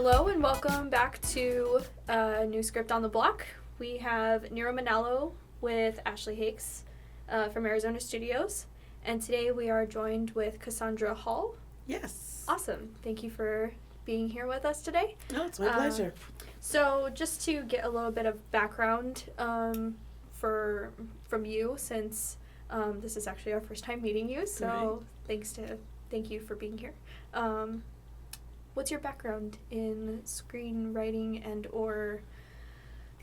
Hello and welcome back to a new script on the block. We have Nero Manalo with Ashley Hakes from Arizona Studios. And today we are joined with Cassandra Hall. Yes. Awesome. Thank you for being here with us today. No, it's my pleasure. So just to get a little bit of background from you, since this is actually our first time meeting you, so thank you for being here. What's your background in screenwriting and or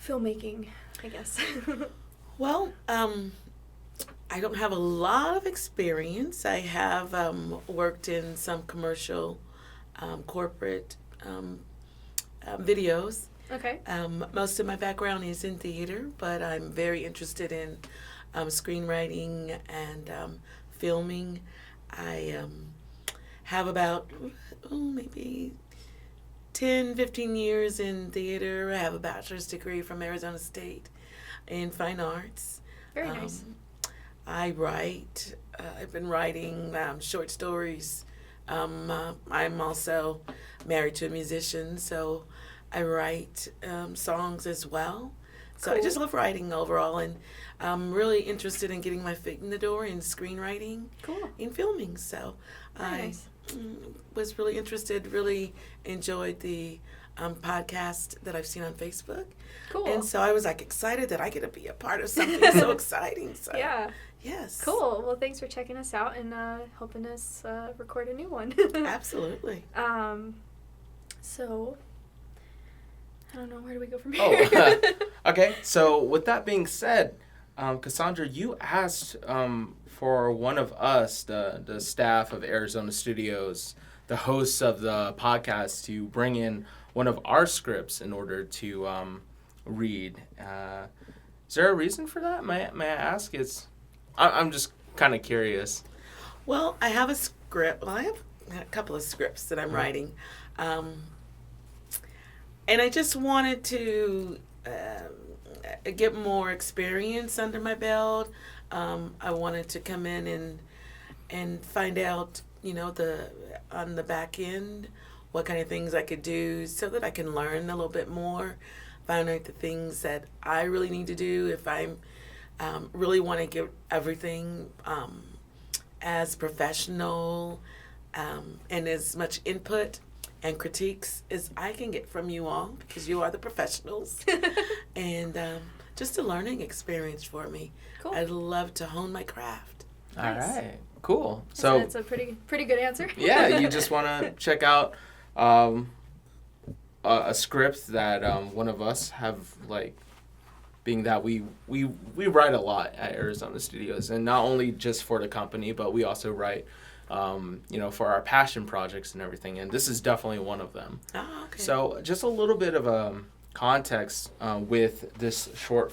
filmmaking, I guess? Well, I don't have a lot of experience. I have worked in some commercial, corporate videos. Okay. Most of my background is in theater, but I'm very interested in screenwriting and filming. I have about maybe 10, 15 years in theater. I have a bachelor's degree from Arizona State in fine arts. Very nice. I write. I've been writing short stories. I'm also married to a musician, so I write songs as well. So Cool. I just love writing overall, and I'm really interested in getting my foot in the door in screenwriting, Cool. in filming. So Very I nice. was really interested, really enjoyed the podcast that I've seen on Facebook. Cool. And so I was like excited that I get to be a part of something so exciting. So Yeah. yes. Cool. Well, thanks for checking us out and helping us record a new one. Absolutely. So, I don't know, where do we go from here? Okay, so with that being said, Cassandra, you asked for one of us, the staff of Arizona Studios, the hosts of the podcast, to bring in one of our scripts in order to read. Is there a reason for that? May I ask? I'm just kind of curious. Well, I have a script. Well, I have a couple of scripts that I'm writing. And I just wanted to get more experience under my belt. I wanted to come in and find out, on the back end, what kind of things I could do so that I can learn a little bit more, find out the things that I really need to do if I really want to give everything as professional and as much input and critiques as I can get from you all, because you are the professionals. And just a learning experience for me. Cool. I'd love to hone my craft. Nice. All right, cool. So So that's a pretty good answer. yeah, you just want to check out a script that one of us have, like, being that we write a lot at Arizona Studios, and not only just for the company, but we also write for our passion projects and everything, and this is definitely one of them. Oh, okay. So just a little bit of context with this short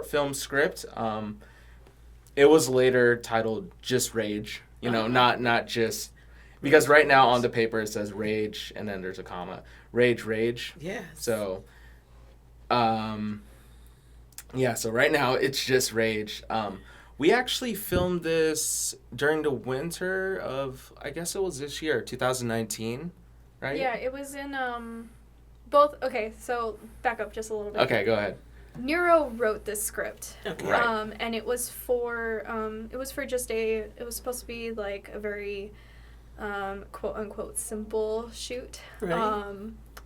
film script. It was later titled just Rage, not just, because right now on the paper it says Rage and then there's a comma. Rage. Yes. So, so right now it's just Rage. We actually filmed this during the winter of, I guess it was this year, 2019, right? Yeah, it was in both. Okay, so back up just a little bit. Okay, go ahead. Nero wrote this script. Okay. Right. And it was for it was supposed to be like a very quote unquote simple shoot. Right.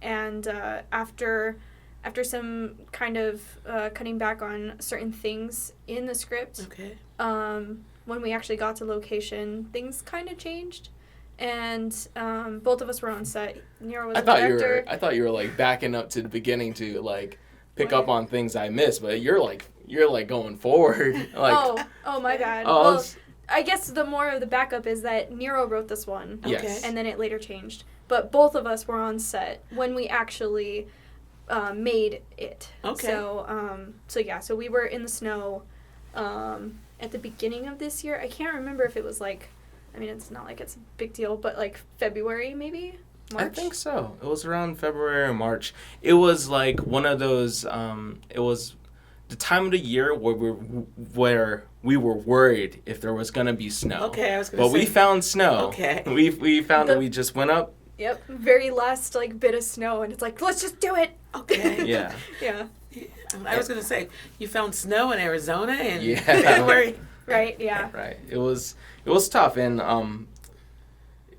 And after some kind of cutting back on certain things in the script, Okay. when we actually got to location, things kind of changed, and both of us were on set. Nero was I the thought director. I thought you were like backing up to the beginning to like pick What? up on things I missed, but you're like going forward. Like, oh my bad. Oh, Well, it's- I guess the more of the backup is that Nero wrote this one, Yes. Okay. and then it later changed. But both of us were on set when we actually made it. Okay. So we were in the snow at the beginning of this year. I can't remember if it was like, I mean, it's not like it's a big deal, but like February maybe? March? I think so. It was around February or March. It was like one of those. It was the time of the year where we were worried if there was gonna be snow. Okay, I was gonna say. But we found snow. Okay. We found that we just went up Yep. Very last like bit of snow, and it's like, let's just do it. Okay. Yeah. Yeah. I was gonna say you found snow in Arizona in Yeah. January. Right. Yeah. Right. It was tough, and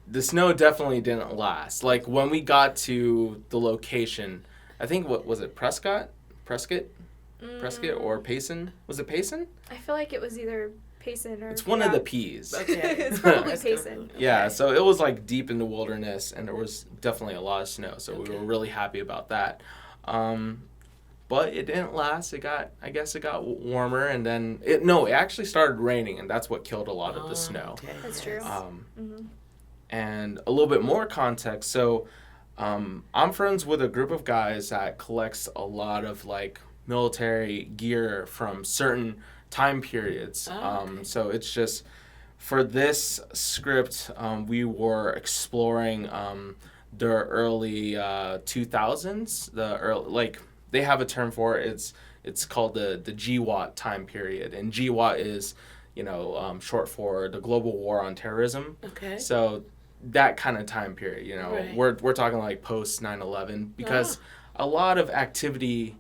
the snow definitely didn't last. Like when we got to the location, I think what was it, Prescott, or Payson? Was it Payson? I feel like it was either Payson or. It's one of the P's. Okay. It's probably That's Payson. Yeah, so it was like deep in the wilderness, and there was definitely a lot of snow. So we Okay. were really happy about that. But it didn't last. I guess it got warmer, and then it actually started raining, and that's what killed a lot of the snow. Okay. That's true. Yes. And a little bit more context. So, I'm friends with a group of guys that collects a lot of like military gear from certain time periods. Oh, okay. So it's just for this script, we were exploring the early 2000s. They have a term for it. It's called the GWAT time period, and GWAT is short for the Global War on Terrorism. Okay. So that kind of time period, Right. we're talking like post 9/11 because a lot of activity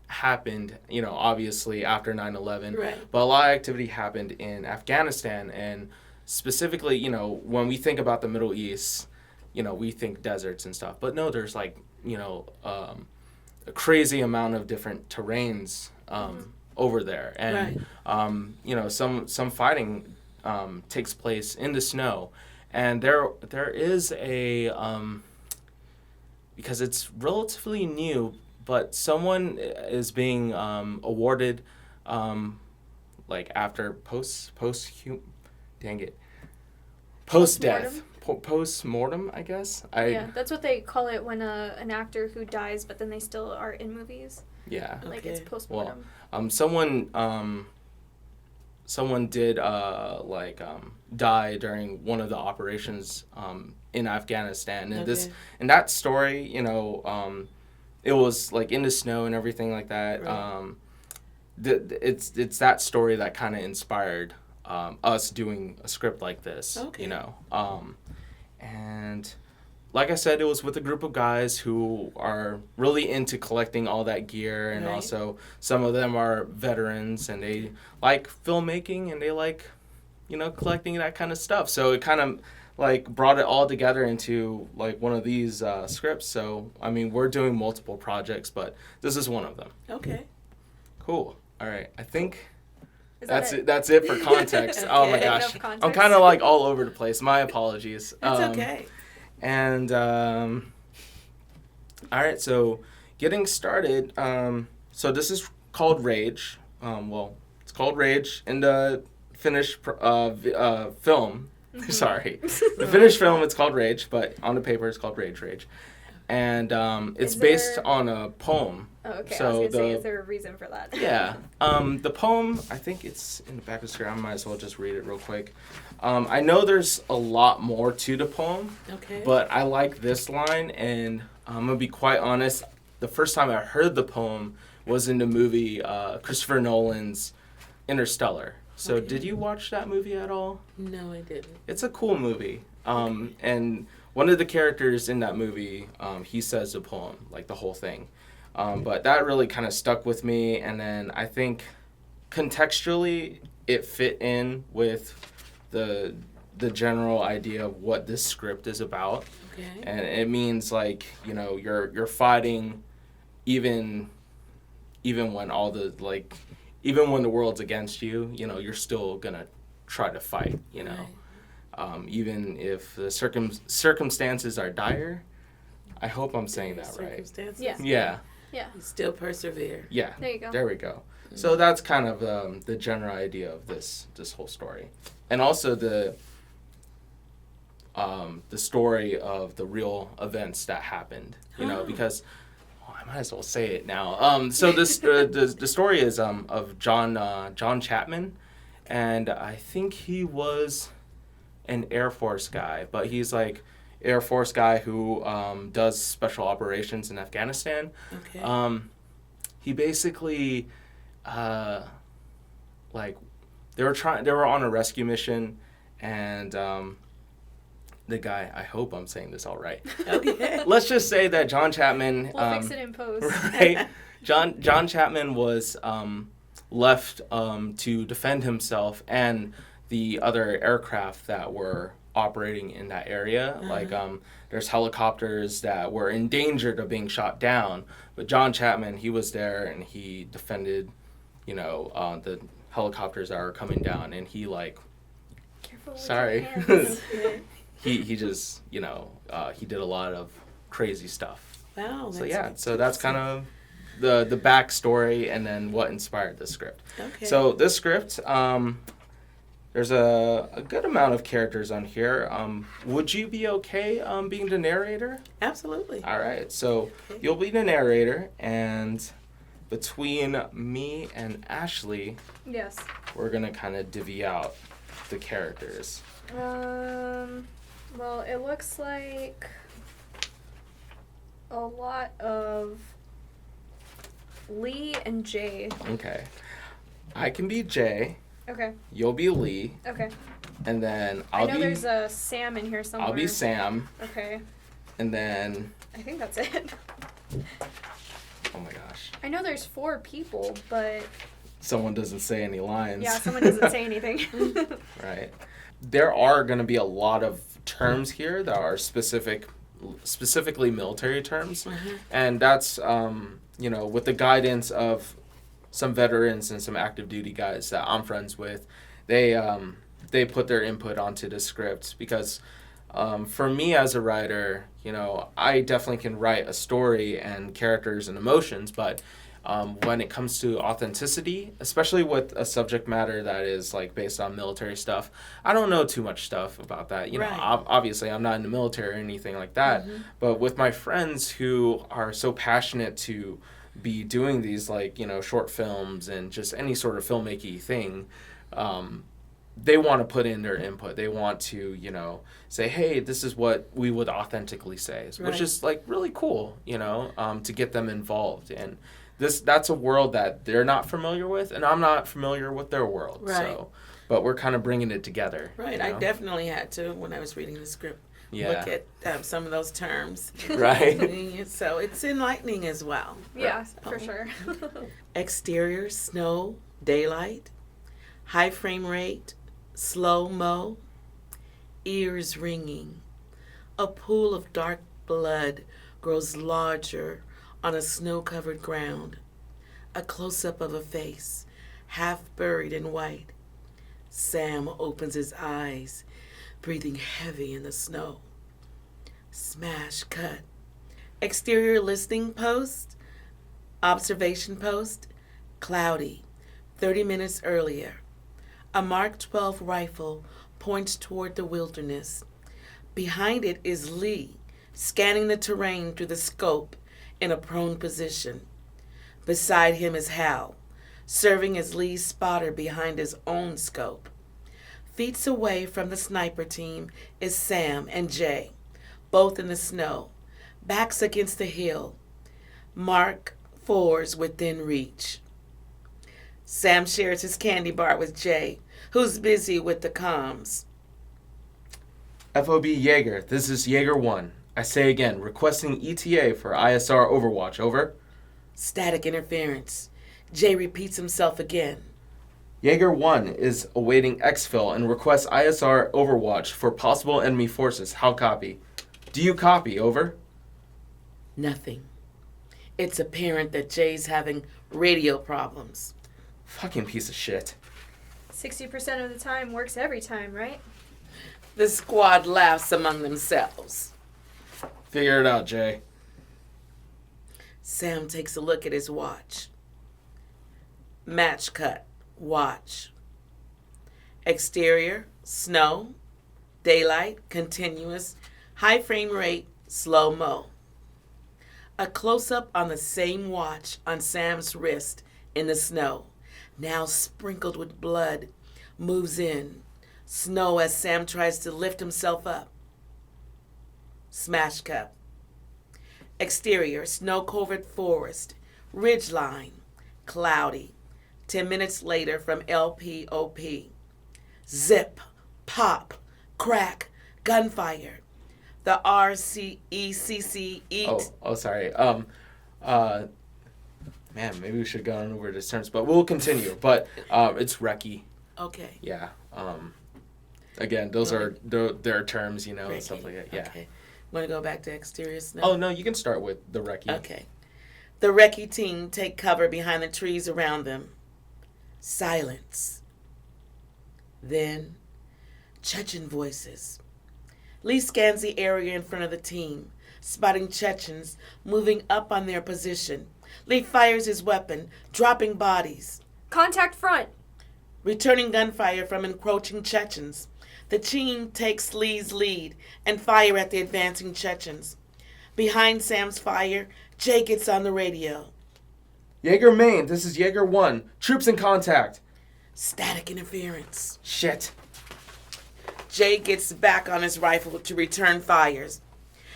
happened, obviously after 9/11, Right. but a lot of activity happened in Afghanistan, and specifically, when we think about the Middle East, we think deserts and stuff, but no, there's like, a crazy amount of different terrains over there, and some fighting takes place in the snow, and there is a because it's relatively new, but someone is being awarded like after post death post mortem, I guess. Yeah, that's what they call it when an actor who dies, but then they still are in movies. Yeah. Like it's Okay. post-mortem. Someone did die during one of the operations in Afghanistan, and that story, it was like in the snow and everything like that. Right. It's that story that kind of inspired us doing a script like this. Okay. And like I said, it was with a group of guys who are really into collecting all that gear, and Right. also some of them are veterans, and they like filmmaking, and they like, collecting that kind of stuff. So it kind of like brought it all together into like one of these scripts. So, I mean, we're doing multiple projects, but this is one of them. Okay. Cool. All right. I think Is that that's it. That's it for context. Oh my Okay. gosh. Enough context? I'm kind of like all over the place. My apologies. That's okay. And all right, so getting started. So this is called Rage. It's called Rage in the finished film. Sorry, the finished film. It's called Rage, but on the paper it's called Rage. And it's based on a poem. Oh, okay. So I was going to say, the- is there a reason for that? Yeah. The poem, I think it's in the back of the script. I might as well just read it real quick. I know there's a lot more to the poem, Okay. but I like this line, and I'm going to be quite honest. The first time I heard the poem was in the movie Christopher Nolan's Interstellar. So Okay. did you watch that movie at all? No, I didn't. It's a cool movie. And one of the characters in that movie, he says the poem, like the whole thing. But that really kind of stuck with me, and then I think contextually it fit in with the general idea of what this script is about. Okay. And it means like, you're fighting even when all the even when the world's against you, you're still gonna try to fight, Right. even if the circumstances are dire. I hope I'm saying that right. Circumstances. Yeah. Yeah. Yeah. You still persevere. Yeah. There you go. There we go. So that's kind of the general idea of this whole story, and also the story of the real events that happened. Because I might as well say it now. So this the story is of John Chapman, and I think he was an Air Force guy, but he's like Air Force guy who does special operations in Afghanistan. Okay. He basically, they were on a rescue mission, and guy, I hope I'm saying this all right. Okay. Let's just say that John Chapman. We'll fix it in post. Right. John Chapman was left to defend himself and the other aircraft that were operating in that area. Uh-huh. Like there's helicopters that were in danger of being shot down, but John Chapman, he was there and he defended, the helicopters that are coming down, and he Careful with sorry. your hands. he just he did a lot of crazy stuff. Wow. So yeah, so that's kind of the backstory and then what inspired the script. Okay. So this script, there's a good amount of characters on here. Would you be okay being the narrator? Absolutely. All right, so Okay. you'll be the narrator, and between me and Ashley, Yes. we're gonna kind of divvy out the characters. Well, it looks like a lot of Lee and Jay. Okay, I can be Jay. Okay. You'll be Lee, Okay. and then I I'll know be there's a Sam in here somewhere. I'll be Sam, Okay. and then I think that's it. oh my gosh, I know there's 4 people, but someone doesn't say any lines. yeah, someone doesn't say anything. Right. There are going to be a lot of terms here that are specifically military terms, and that's with the guidance of some veterans and some active duty guys that I'm friends with. They put their input onto the script because for me as a writer, I definitely can write a story and characters and emotions, but when it comes to authenticity, especially with a subject matter that is based on military stuff, I don't know too much stuff about that. Right. Obviously I'm not in the military or anything like that, but with my friends who are so passionate to be doing these short films and just any sort of filmmaking thing, they want to put in their input. They want to, say, hey, this is what we would authentically say, Right. which is really cool, to get them involved. And that's a world that they're not familiar with, and I'm not familiar with their world. Right. So, but we're kind of bringing it together. Right. I definitely had to, when I was reading the script, Yeah. look at some of those terms. Right. So it's enlightening as well. Yeah, Oh. for sure. Exterior, snow, daylight, high frame rate, slow-mo, ears ringing. A pool of dark blood grows larger on a snow-covered ground. A close-up of a face, half buried in white. Sam opens his eyes, breathing heavy in the snow. Smash cut. Exterior listening post, observation post, cloudy, 30 minutes earlier. A Mark 12 rifle points toward the wilderness. Behind it is Lee, scanning the terrain through the scope in a prone position. Beside him is Hal, serving as Lee's spotter behind his own scope. Feet away from the sniper team is Sam and Jay, both in the snow, backs against the hill. Mark 4's within reach. Sam shares his candy bar with Jay, who's busy with the comms. FOB Jaeger, this is Jaeger 1. I say again, requesting ETA for ISR Overwatch, over. Static interference. Jay repeats himself again. Jaeger 1 is awaiting exfil and requests ISR Overwatch for possible enemy forces. How copy? Do you copy, over? Nothing. It's apparent that Jay's having radio problems. Fucking piece of shit. 60% of the time works every time, right? The squad laughs among themselves. Figure it out, Jay. Sam takes a look at his watch. Match cut. Watch. Exterior, snow, daylight, continuous, high frame rate, slow-mo. A close-up on the same watch on Sam's wrist in the snow, now sprinkled with blood, moves in. Snow as Sam tries to lift himself up. Smash cut. Exterior, snow-covered forest, ridge line, cloudy. 10 minutes later from LPOP. Zip, pop, crack, gunfire. The RCECC eat. Oh, sorry. Man, maybe we should go on over these terms, but we'll continue. But it's recce. Okay. Yeah. Again, those are their terms, you know, and stuff like that. Yeah. Okay. Want to go back to exterior snow? Oh no, you can start with the recce. Okay. The recce team take cover behind the trees around them. Silence. Then, Chechen voices. Lee scans the area in front of the team, spotting Chechens moving up on their position. Lee fires his weapon, dropping bodies. Contact front. Returning gunfire from encroaching Chechens. The team takes Lee's lead and fire at the advancing Chechens. Behind Sam's fire, Jay gets on the radio. Jaeger Maine, this is Jaeger 1. Troops in contact. Static interference. Shit. Jay gets back on his rifle to return fires.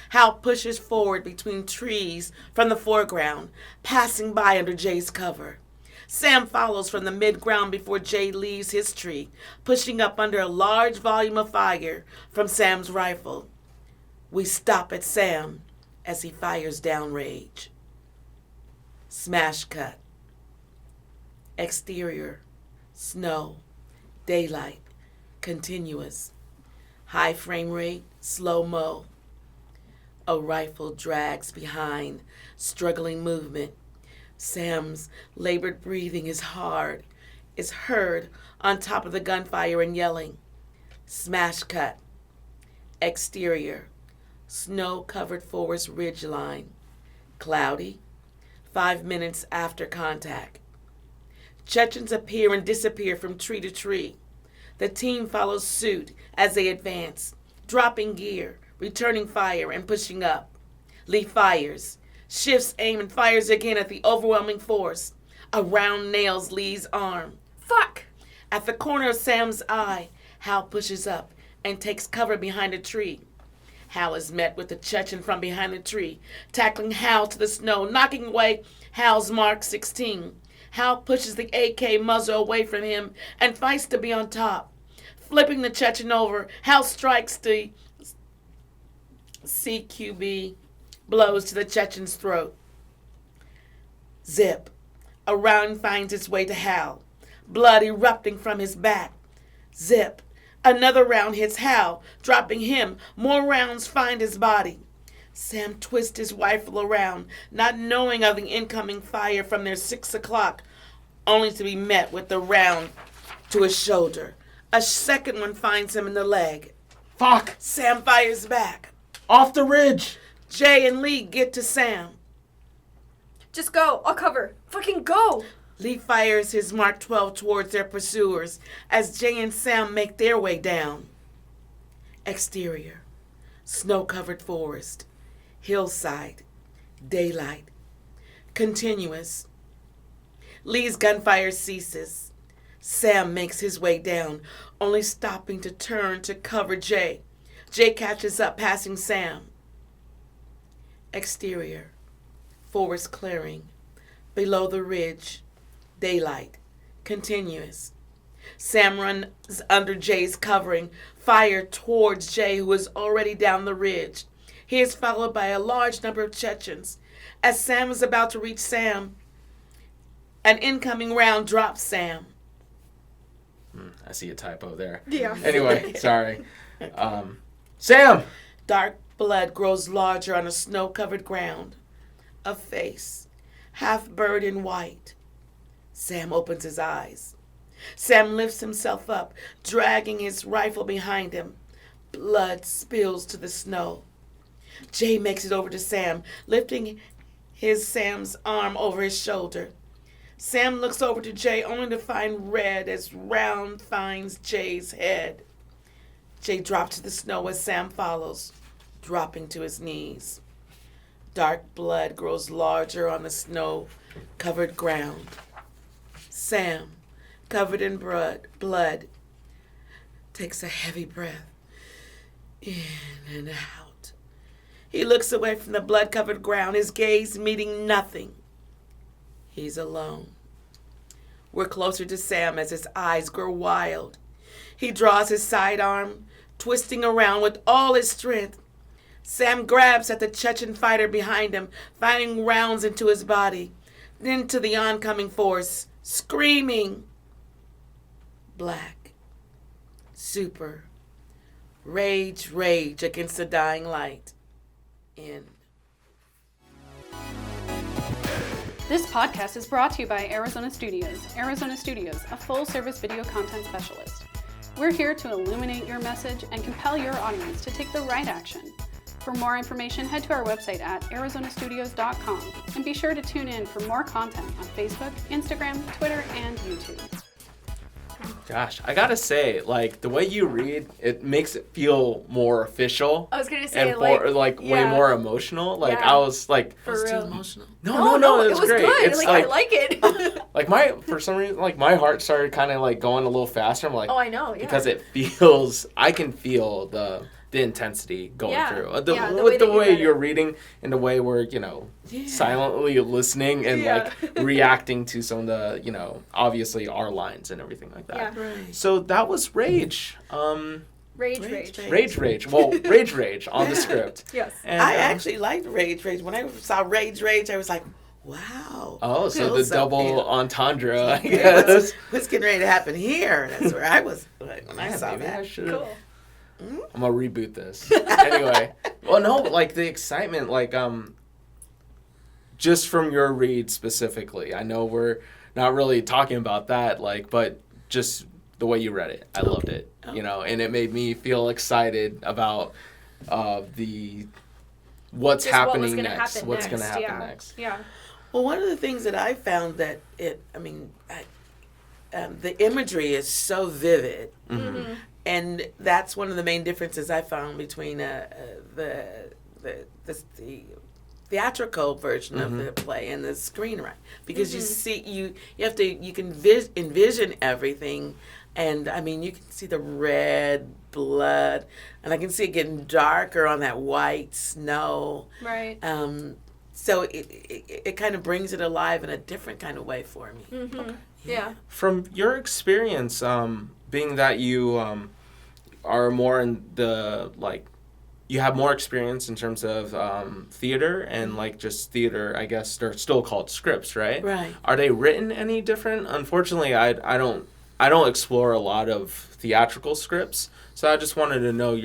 Hal pushes forward between trees from the foreground, passing by under Jay's cover. Sam follows from the mid-ground before Jay leaves his tree, pushing up under a large volume of fire from Sam's rifle. We stop at Sam as he fires downrange. Smash cut. Exterior. Snow. Daylight. Continuous. High frame rate. Slow-mo. A rifle drags behind, struggling movement. Sam's labored breathing is heard on top of the gunfire and yelling. Smash cut. Exterior. Snow-covered forest ridge line. Cloudy. 5 minutes after contact. Chechens appear and disappear from tree to tree. The team follows suit as they advance, dropping gear, returning fire, and pushing up. Lee fires, shifts aim, and fires again at the overwhelming force. A round nails Lee's arm. Fuck! At the corner of Sam's eye, Hal pushes up and takes cover behind a tree. Hal is met with the Chechen from behind the tree, tackling Hal to the snow, knocking away Hal's Mark 16. Hal pushes the AK muzzle away from him and fights to be on top. Flipping the Chechen over, Hal strikes the CQB, blows to the Chechen's throat. Zip. A round finds its way to Hal, blood erupting from his back. Zip. Another round hits Hal, dropping him. More rounds find his body. Sam twists his rifle around, not knowing of the incoming fire from their 6 o'clock, only to be met with the round to his shoulder. A second one finds him in the leg. Fuck! Sam fires back. Off the ridge! Jay and Lee get to Sam. Just go. I'll cover. Fucking go! Lee fires his Mark 12 towards their pursuers as Jay and Sam make their way down. Exterior. Snow-covered forest. Hillside. Daylight. Continuous. Lee's gunfire ceases. Sam makes his way down, only stopping to turn to cover Jay. Jay catches up, passing Sam. Exterior. Forest clearing. Below the ridge. Daylight. Continuous. Sam runs under Jay's covering, fire towards Jay, who is already down the ridge. He is followed by a large number of Chechens. As Sam is about to reach Sam, an incoming round drops Sam. I see a typo there. Yeah. Anyway, sorry. Sam! Dark blood grows larger on a snow-covered ground. A face, half bird in white. Sam opens his eyes. Sam lifts himself up, dragging his rifle behind him. Blood spills to the snow. Jay makes it over to Sam, lifting Sam's arm over his shoulder. Sam looks over to Jay, only to find red as round finds Jay's head. Jay drops to the snow as Sam follows, dropping to his knees. Dark blood grows larger on the snow-covered ground. Sam, covered in blood, takes a heavy breath, in and out. He looks away from the blood-covered ground, his gaze meeting nothing. He's alone. We're closer to Sam as his eyes grow wild. He draws his sidearm, twisting around with all his strength. Sam grabs at the Chechen fighter behind him, firing rounds into his body, then to the oncoming force, screaming. Black. Super. Rage, rage against the dying light. End. This podcast is brought to you by Arizona Studios. Arizona Studios, a full-service video content specialist. We're here to illuminate your message and compel your audience to take the right action. For more information, head to our website at arizonastudios.com and be sure to tune in for more content on Facebook, Instagram, Twitter, and YouTube. Gosh, I gotta say, like, the way you read, it makes it feel more official. I was gonna say, and way more emotional. Like, I was like, for real. Too emotional. No, it it's was great. good. It's I like it. like for some reason, like my heart started kind of like going a little faster. I'm like, oh, I know, yeah. Because I can feel the intensity going through. The way you're reading and the way we're, silently listening and like reacting to some of the, obviously our lines and everything like that. Yeah. Right. So that was Rage. Rage. Well, Rage on the script. Yes. And, I actually liked Rage. When I saw Rage, I was like, wow. Oh, so Cool. the double entendre, I guess. What's getting ready to happen here? That's where I was like, when I saw maybe that. I should. Cool. I'm gonna reboot this. Anyway, well, no, like the excitement, like just from your read specifically. I know we're not really talking about that, like, but just the way you read it, I loved it. And it made me feel excited about what's happening next. What's gonna happen next? Yeah. Well, one of the things that I found that the imagery is so vivid. Mm-hmm. And that's one of the main differences I found between the theatrical version of the play and the screenwrite, because you can envision everything, and I mean you can see the red blood, and I can see it getting darker on that white snow. Right. So it kind of brings it alive in a different kind of way for me. Mm-hmm. Okay. Yeah. From your experience, being that you are more in the, like, you have more experience in terms of theater and, like, just theater, I guess they're still called scripts, right? Right. Are they written any different? Unfortunately, I don't explore a lot of theatrical scripts, so I just wanted to know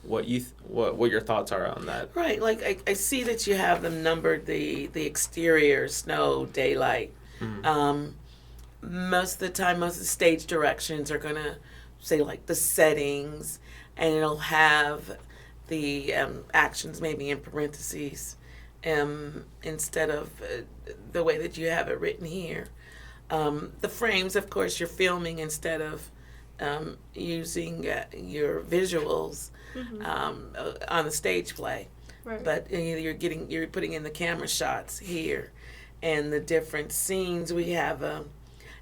what your thoughts are on that. Right. Like I see that you have them numbered, the exterior, snow, daylight. Mm-hmm. Most of the time, most of the stage directions are going to say, like, the settings, and it'll have the actions maybe in parentheses instead of the way that you have it written here. The frames, of course, you're filming instead of using your visuals on the stage play. Right. But you're putting in the camera shots here, and the different scenes. We have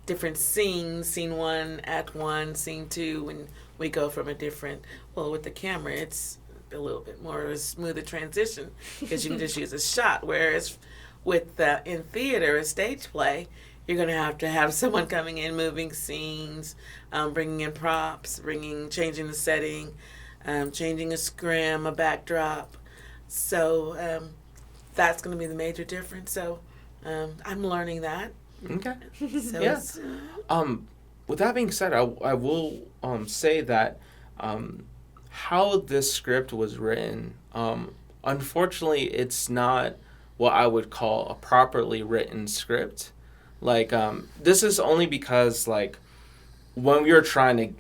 different scenes, scene 1, act 1, scene 2, when we go from a different, well, with the camera, it's a little bit more of a smoother transition because you can just use a shot, whereas with in theater, a stage play, you're going to have someone coming in, moving scenes, bringing in props, changing the setting, changing a scrim, a backdrop. So that's going to be the major difference. So I'm learning that. Okay. So Yeah. it's, With that being said, I will say that how this script was written, unfortunately, it's not what I would call a properly written script. Like, this is only because, like, when we were trying to,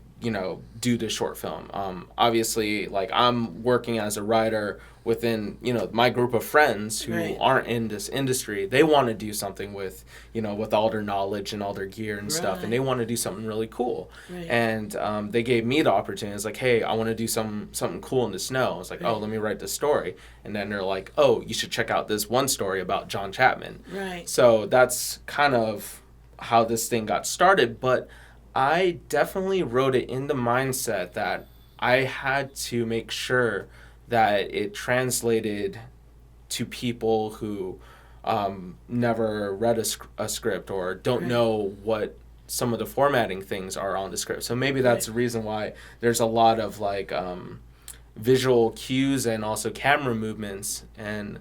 do the short film, obviously, like, I'm working as a writer within, my group of friends who Right. aren't in this industry. They want to do something with, with all their knowledge and all their gear and stuff, and they want to do something really cool. Right. And they gave me the opportunity. It's like, hey, I want to do something cool in the snow. I was like, oh, let me write this story. And then they're like, oh, you should check out this one story about John Chapman. Right. So that's kind of how this thing got started. But I definitely wrote it in the mindset that I had to make sure that it translated to people who never read a script or don't Right. know what some of the formatting things are on the script. So maybe that's the reason why there's a lot of like visual cues and also camera movements. And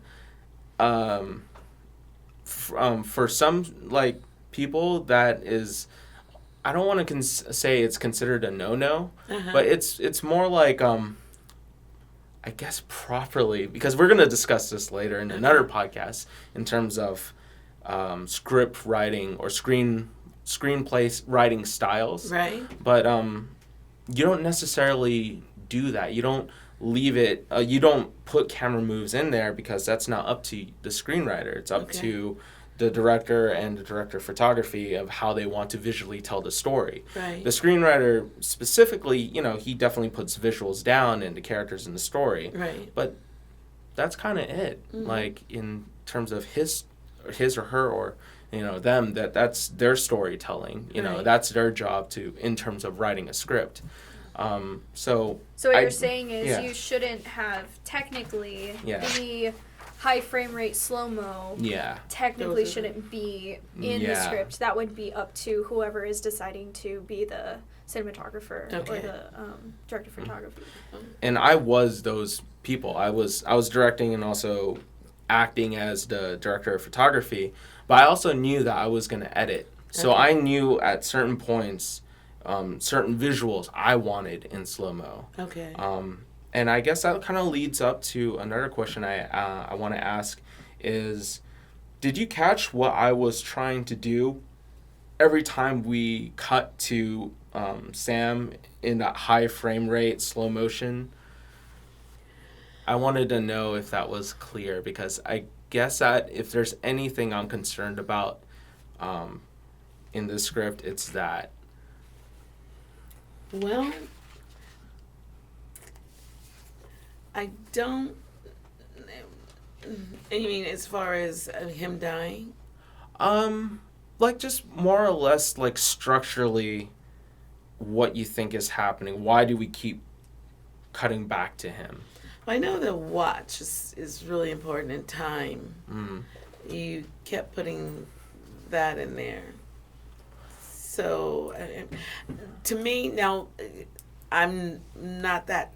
for some like people, that is, I don't want to say it's considered a no-no, but it's more like I guess properly, because we're going to discuss this later in another podcast in terms of script writing or screenplay writing styles. Right. But you don't necessarily do that. You don't leave it, you don't put camera moves in there because that's not up to the screenwriter. It's up to the director and the director of photography of how they want to visually tell the story. Right. The screenwriter specifically, he definitely puts visuals down and the characters in the story. Right. But that's kind of it. Like in terms of his or her or them, that's their storytelling. That's their job in terms of writing a script. So what you're saying is you shouldn't have technically the high frame rate slow-mo technically shouldn't be in the script. That would be up to whoever is deciding to be the cinematographer or the director of photography. And I was those people. I was directing and also acting as the director of photography, but I also knew that I was going to edit. So I knew at certain points certain visuals I wanted in slow-mo. Okay. And I guess that kind of leads up to another question I want to ask is, did you catch what I was trying to do every time we cut to Sam in that high frame rate, slow motion? I wanted to know if that was clear, because I guess that if there's anything I'm concerned about in this script, it's that. Well, I don't. And you mean as far as him dying? Like just more or less like structurally, what you think is happening. Why do we keep cutting back to him? I know the watch is really important in time. You kept putting that in there. So, to me, now, I'm not that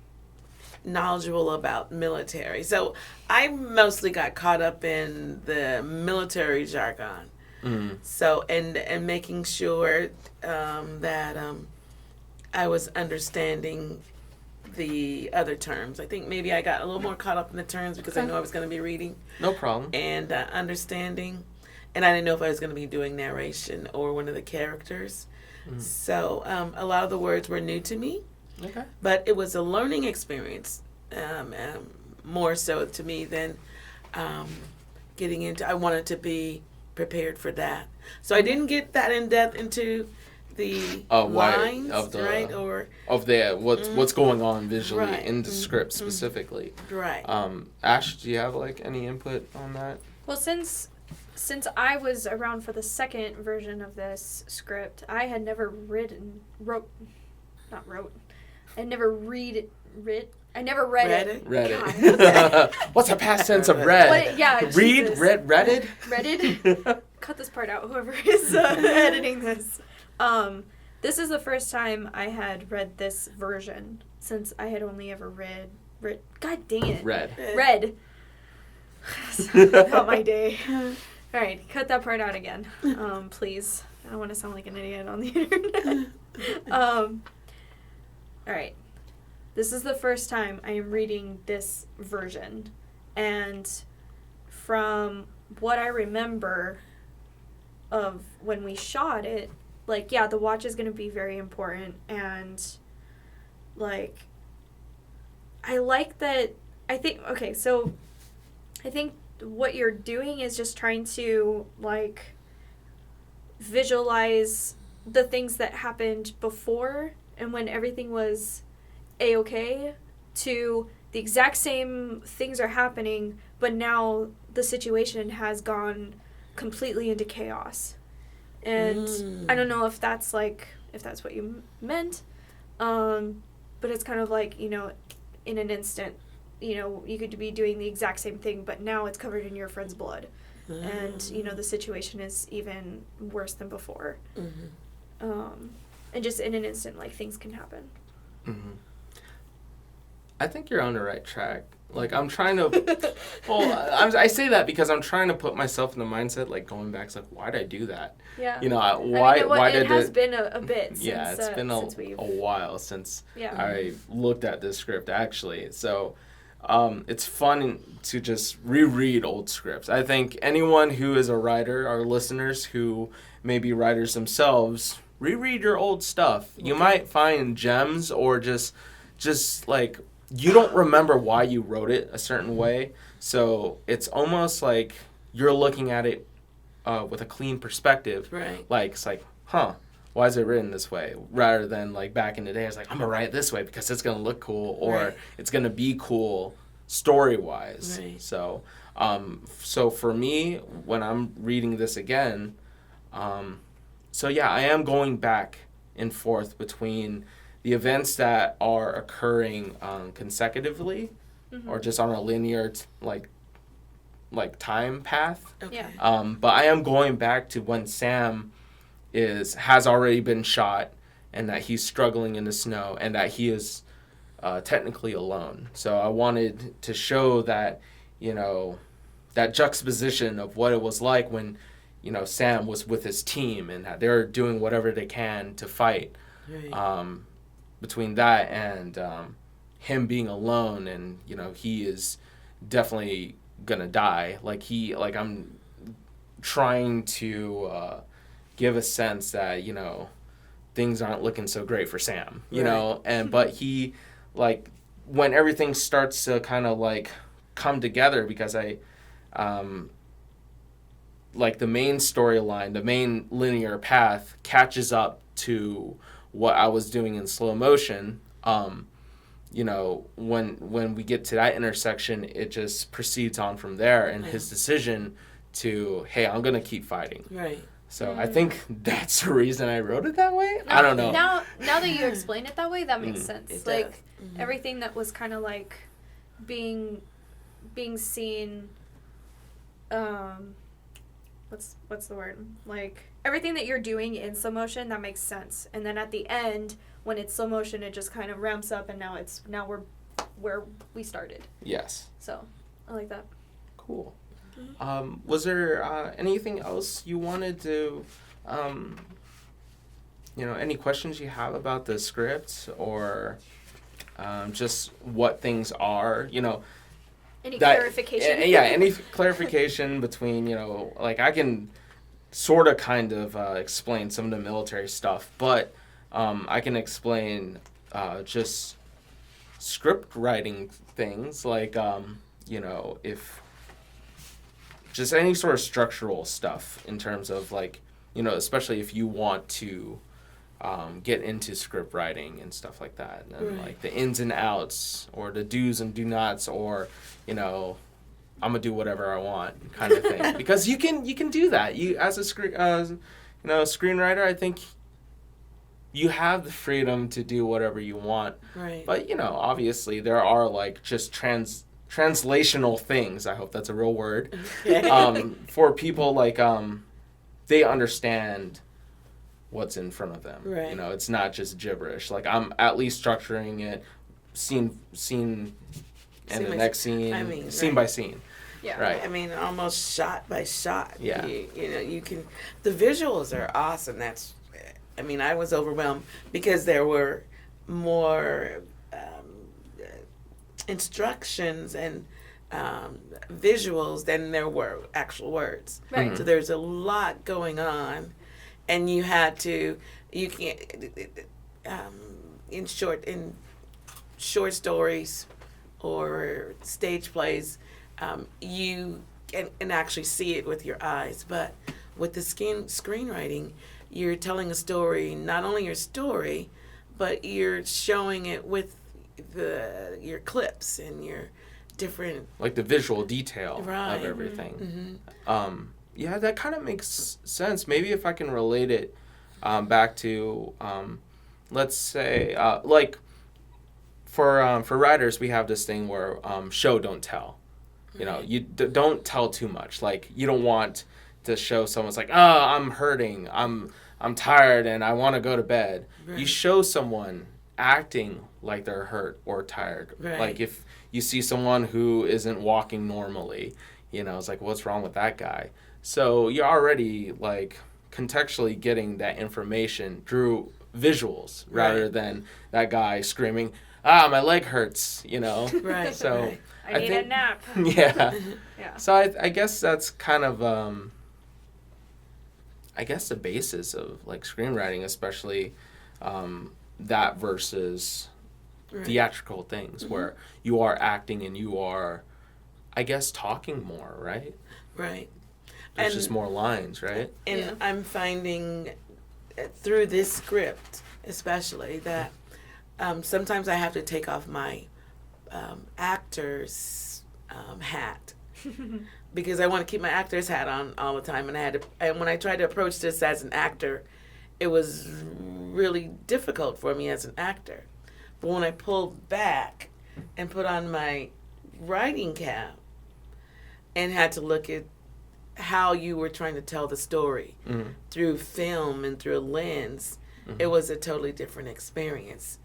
knowledgeable about military. So, I mostly got caught up in the military jargon. So, and making sure that I was understanding the other terms. I think maybe I got a little more caught up in the terms because I knew I was going to be reading. No problem. And understanding. And I didn't know if I was going to be doing narration or one of the characters. So a lot of the words were new to me. Okay. But it was a learning experience, more so to me than getting into. I wanted to be prepared for that. So I didn't get that in depth into the lines, of the, right? Or of the what's going on visually in the script specifically. Right. Ash, do you have like any input on that? Well, since I was around for the second version of this script, I had never I never read it. Read it. What's the past tense of read? Read, redded? Cut this part out, whoever is editing this. This is the first time I had read this version, since I had only ever read God dang it. Read. Not my day. All right, cut that part out again, please. I don't want to sound like an idiot on the internet. All right. This is the first time I am reading this version, and from what I remember of when we shot it, like, yeah, the watch is going to be very important, and, like, I like that, I think what you're doing is just trying to, like, visualize the things that happened before and when everything was A-okay to the exact same things are happening, but now the situation has gone completely into chaos. And I don't know if that's what you meant, but it's kind of like, in an instant, you could be doing the exact same thing, but now it's covered in your friend's blood. And, the situation is even worse than before. and just in an instant, like, things can happen. Mm-hmm. I think you're on the right track. Like, I'm trying to, I say that because I'm trying to put myself in the mindset, like, going back, it's like, why did I do that? Yeah. You know, why did it? It has been a bit since, yeah, it's been a while since I looked at this script, actually. So, it's fun to just reread old scripts. I think anyone who is a writer, our listeners who may be writers themselves, reread your old stuff. You might find gems, or just like, you don't remember why you wrote it a certain way. So it's almost like you're looking at it with a clean perspective. Right. Like, it's like, why is it written this way? Rather than, like, back in the day, it's like, I'm going to write it this way because it's going to look cool, or it's going to be cool story-wise. Right. So, so for me, when I'm reading this again, I am going back and forth between the events that are occurring consecutively, or just on a linear like time path. Okay. But I am going back to when Sam has already been shot, and that he's struggling in the snow, and that he is technically alone. So I wanted to show that, you know, that juxtaposition of what it was like when, you know, Sam was with his team and that they're doing whatever they can to fight. Right. Between that and him being alone, and, you know, he is definitely gonna die. I'm trying to give a sense that, you know, things aren't looking so great for Sam, you know, but he, like, when everything starts to kind of, like, come together, because like, the main storyline, the main linear path catches up to what I was doing in slow motion. You know, when we get to that intersection, it just proceeds on from there, and his decision to, hey, I'm gonna keep fighting. Right. So I think that's the reason I wrote it that way. I don't know. Now that you explain it that way, that makes sense. It like does. everything that was kind of like being seen. What's the word? Like, everything that you're doing in slow motion, that makes sense. And then at the end, when it's slow motion, it just kind of ramps up, and now we're where we started. Yes. So I like that. Cool. Was there anything else you wanted to, you know, any questions you have about the script, or just what things are, you know? Any clarification? Yeah, any clarification between, you know, like, I can sort of kind of explain some of the military stuff, but I can explain just script writing things, like, you know, if just any sort of structural stuff in terms of, like, you know, especially if you want to get into script writing and stuff like that, and like the ins and outs, or the do's and do nots, or, you know, I'm gonna do whatever I want kind of thing. Because you can do that. You, as a screenwriter, I think you have the freedom to do whatever you want. Right. But, you know, obviously there are, like, just translational things, I hope that's a real word, for people, like, they understand what's in front of them. Right. You know, it's not just gibberish. Like, I'm at least structuring it scene and the next scene, scene by scene. Yeah. Right. I mean, almost shot by shot. Yeah. You know, you can, the visuals are awesome. I mean, I was overwhelmed because there were more instructions and visuals than there were actual words. Right. So there's a lot going on, and you can't, in short stories or stage plays, you can actually see it with your eyes. But with the screenwriting, you're telling a story, not only your story, but you're showing it with your clips and your different, like, the visual detail of everything. Yeah, that kind of makes sense. Maybe if I can relate it back to, let's say, like, for writers, we have this thing where show, don't tell. You know, you don't tell too much. Like, you don't want to show someone's like, oh, I'm hurting, I'm I'm tired and I want to go to bed. Right. You show someone acting like they're hurt or tired. Right. Like if you see someone who isn't walking normally, it's like, what's wrong with that guy? So you're already like contextually getting that information through visuals rather than that guy screaming, my leg hurts, Right. So right. I need a nap. Yeah. Yeah. So I guess that's kind of the basis of like screenwriting, especially that versus Right. theatrical things where you are acting and you are, I guess, talking more, right? Right. There's And- just more lines, right? And Yeah. I'm finding through this script, especially, that sometimes I have to take off my actor's hat because I want to keep my actor's hat on all the time. And when I tried to approach this as an actor, it was really difficult for me as an actor. But when I pulled back and put on my writing cap and had to look at how you were trying to tell the story through film and through a lens, it was a totally different experience.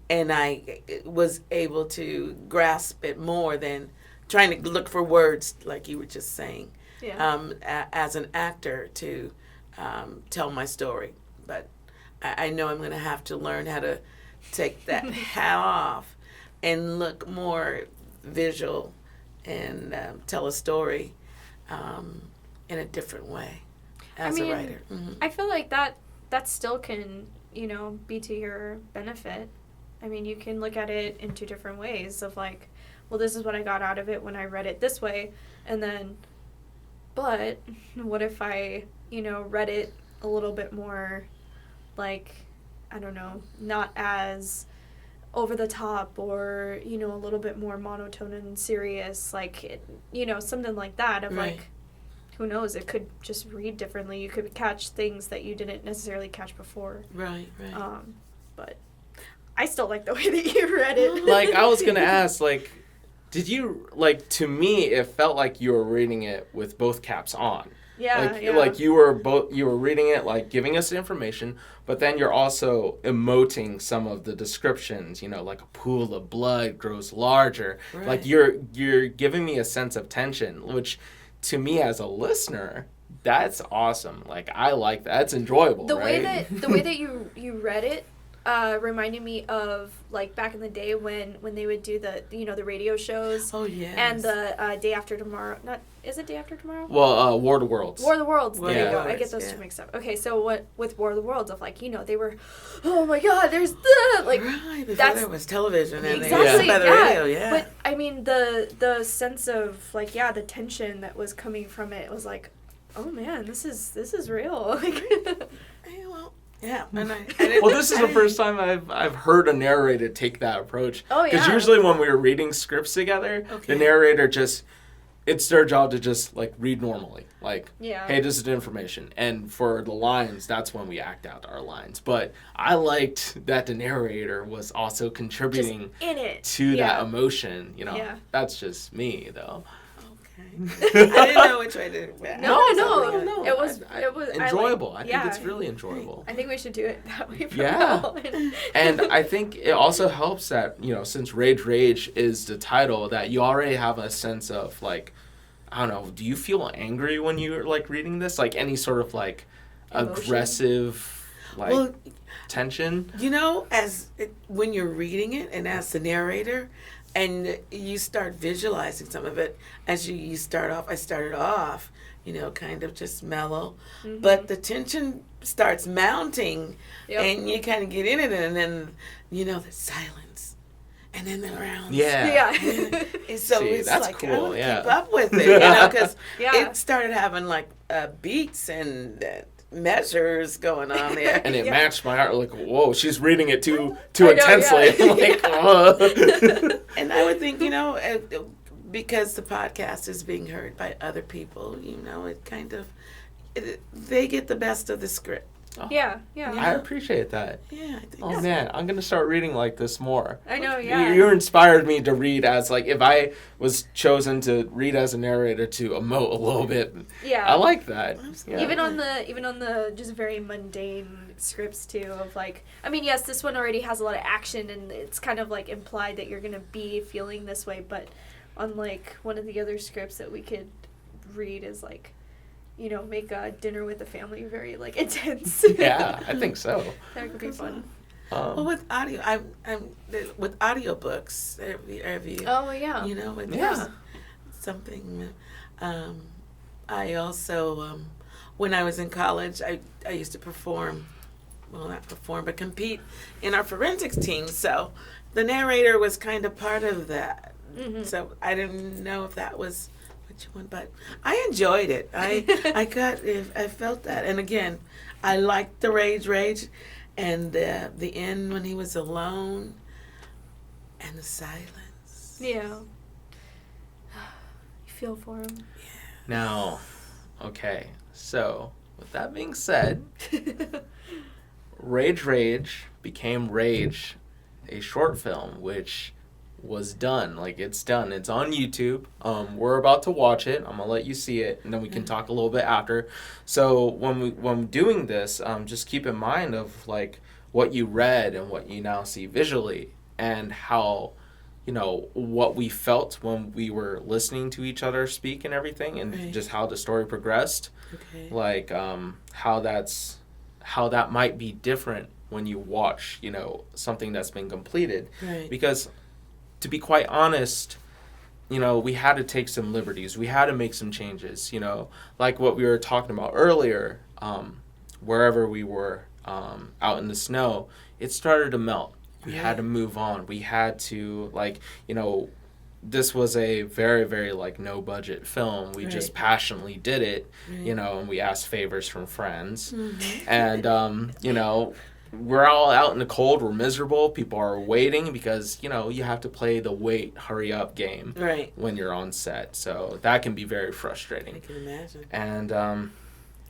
And I was able to grasp it more than trying to look for words like you were just saying, Yeah. as an actor to tell my story. But I know I'm going to have to learn how to take that hat off and look more visual and tell a story in a different way as I mean, a writer. Mhm. I feel like that still can, be to your benefit. I mean, you can look at it in two different ways of like, well, this is what I got out of it when I read it this way, and then, but what if I, read it a little bit more, like, I don't know, not as over the top or, a little bit more monotone and serious, like, something like that of Right. like, who knows, it could just read differently. You could catch things that you didn't necessarily catch before. Right, right. But I still like the way that you read it. Like, I was going to ask, like, did you, like, to me, it felt like you were reading it with both caps on. Yeah, Like, yeah. like you were reading it, like, giving us information, but then you're also emoting some of the descriptions, like a pool of blood grows larger. Right. Like, you're giving me a sense of tension, which, to me as a listener, that's awesome. Like, I like that. It's enjoyable, the right? way that you read it reminded me of like back in the day when they would do the the radio shows. Oh, yes. And the Day After Tomorrow. Is it Day After Tomorrow? Well, War of the Worlds. War of the Worlds. War There of you the go. I get Worlds, those yeah. two mixed up. Okay, so with War of the Worlds of like they were, oh my God, there's the like. Right, before that's- there was television and Exactly, by the yeah. radio, yeah. But I mean the sense of like the tension that was coming from it was like, oh man, this is real. Like, Yeah, well, yeah. And Well, this is the first time I've heard a narrator take that approach. Oh, Because yeah. usually when we were reading scripts together, Okay. the narrator it's their job to just like read normally. Like, Yeah. hey, this is the information. And for the lines, that's when we act out our lines. But I liked that the narrator was also just contributing in it to Yeah. that emotion. Yeah. That's just me though. Okay. I didn't know which way to. No. It was enjoyable. I think yeah. it's really enjoyable. I think we should do it that way from Yeah. now on. And I think it also helps that, since Rage is the title, that you already have a sense of, like, I don't know, do you feel angry when you're, like, reading this? Like, any sort of, like, Emotion? aggressive, like, Well, tension? when you're reading it and as the narrator, and you start visualizing some of it, as you start off, I started off, kind of just mellow, but the tension starts mounting, Yep. and you kind of get in it, and then, the silence, and then the rounds. Yeah. And so See, it's that's like, cool, I want to yeah. keep up with it, because Yeah. it started having, like, beats and measures going on there. And it Yeah. matched my heart. Like, whoa, she's reading it too I know, intensely. yeah. Like, And I would think, because the podcast is being heard by other people, it kind of, they get the best of the script. Oh, Yeah. I appreciate that. Yeah, I think Oh so. man, I'm gonna start reading like this more. I know, yeah. You inspired me to read as like if I was chosen to read as a narrator to emote a little bit. Yeah. I like that. Absolutely. Yeah. Even on the just very mundane scripts too of like, I mean, yes, this one already has a lot of action and it's kind of like implied that you're gonna be feeling this way, but on like one of the other scripts that we could read is like, you know, make a dinner with the family very like intense. Yeah, I think so. That could be fun. Well, with audio, I'm with audiobooks. Have you? Oh yeah. You know, with Yeah. something. I also, when I was in college, I used to perform. Well, not perform, but compete in our forensics team. So, the narrator was kind of part of that. Mm-hmm. So I didn't know if that was what you want, but I enjoyed it. I felt that, and again, I liked the rage, and the end when he was alone, and the silence. Yeah. You feel for him. Now, okay. So, with that being said, Rage became Rage, a short film, which was done. Like, it's done. It's on YouTube. We're about to watch it. I'm gonna let you see it, and then we can talk a little bit after. So when doing this, just keep in mind of like what you read and what you now see visually, and how, you know, what we felt when we were listening to each other speak and everything, and Right. just how the story progressed. Okay. Like how that might be different when you watch, you know, something that's been completed. Right. Because to be quite honest, you know, we had to take some liberties. We had to make some changes, you know, like what we were talking about earlier. Wherever we were out in the snow, it started to melt. We had to move on. We had to, like, you know, this was a very, very, like, no-budget film. We just passionately did it, you know, and we asked favors from friends. And, you know, we're all out in the cold. We're miserable. People are waiting because, you know, you have to play the wait, hurry up game Right. when you're on set. So that can be very I frustrating. can imagine. And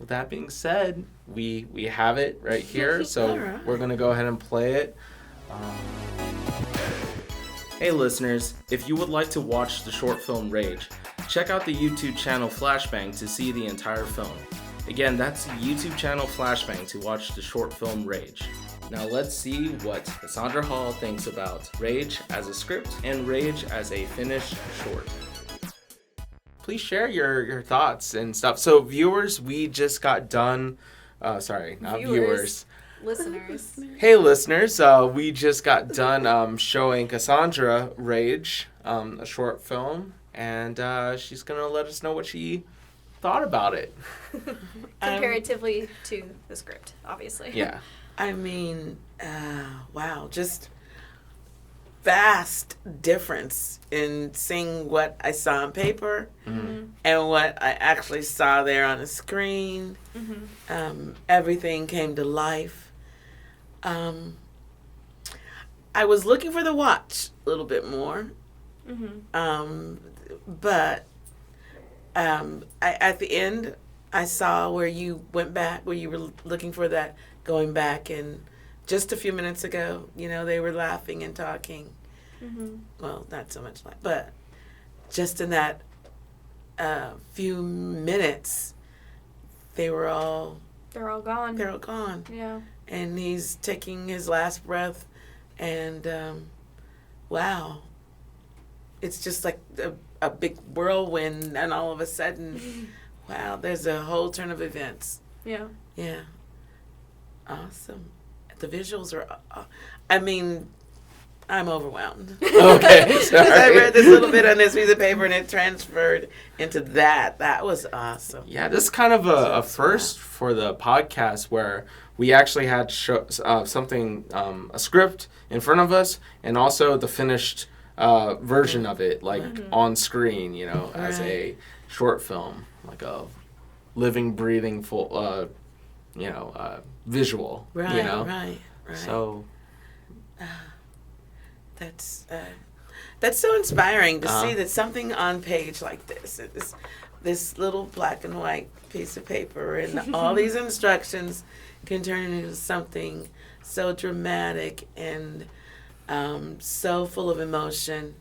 with that being said, we have it right here. So Alright. we're going to go ahead and play it. Hey listeners, if you would like to watch the short film Rage, check out the YouTube channel Flashbang to see the entire film. Again, that's the YouTube channel Flashbang to watch the short film Rage. Now let's see what Cassandra Hall thinks about Rage as a script and Rage as a finished short. Please share your thoughts and stuff. So viewers, we just got done, sorry, not viewers. Listeners. Hey listeners, we just got done showing Cassandra Rage, a short film, and she's gonna let us know what she thought about it. Comparatively to the script, obviously. Yeah. I mean, wow, just vast difference in seeing what I saw on paper and what I actually saw there on the screen. Everything came to life. I was looking for the watch a little bit more, but at the end, I saw where you went back, where you were looking for that going back, and just a few minutes ago, you know, they were laughing and talking. Well, not so much but just in that few minutes, they're all gone. they're all gone. Yeah. And he's taking his last breath, and wow, it's just like a big whirlwind, and all of a sudden, wow, there's a whole turn of events. Yeah. Yeah, awesome. The visuals are, I mean, I'm overwhelmed. Okay, Because I sorry. read this little bit on this piece of paper, and it transferred into that. That was awesome. Yeah, this is kind of a first for the podcast where we actually had something, a script in front of us, and also the finished version of it, like on screen, you know, as a short film, like a living, breathing, full, visual, Right, you know. right. So That's so inspiring to see that something on page like this little black and white piece of paper and all these instructions can turn into something so dramatic and so full of emotion.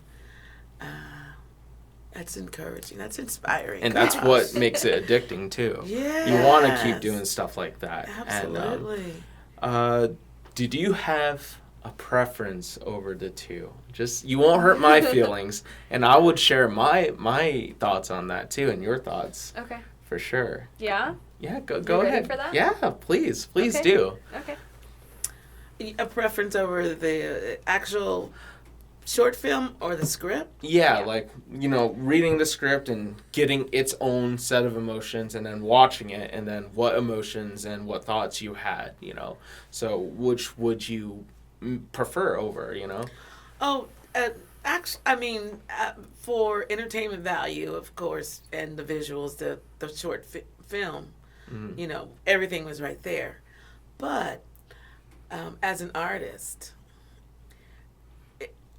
That's encouraging. That's inspiring. And that's what makes it addicting too. Yeah. You want to keep doing stuff like that. Absolutely. And, did you have a preference over the two? Just, you won't hurt my feelings, and I would share my thoughts on that too, and your thoughts. Okay. For sure. Yeah? Yeah, go ready ahead. for that? Yeah, please Okay. do. Okay. A preference over the actual short film or the script? Yeah, Yeah. like, reading the script and getting its own set of emotions and then watching it and then what emotions and what thoughts you had, So which would you prefer over, Oh, actually, for entertainment value, of course, and the visuals, the short film, everything was right there. But as an artist,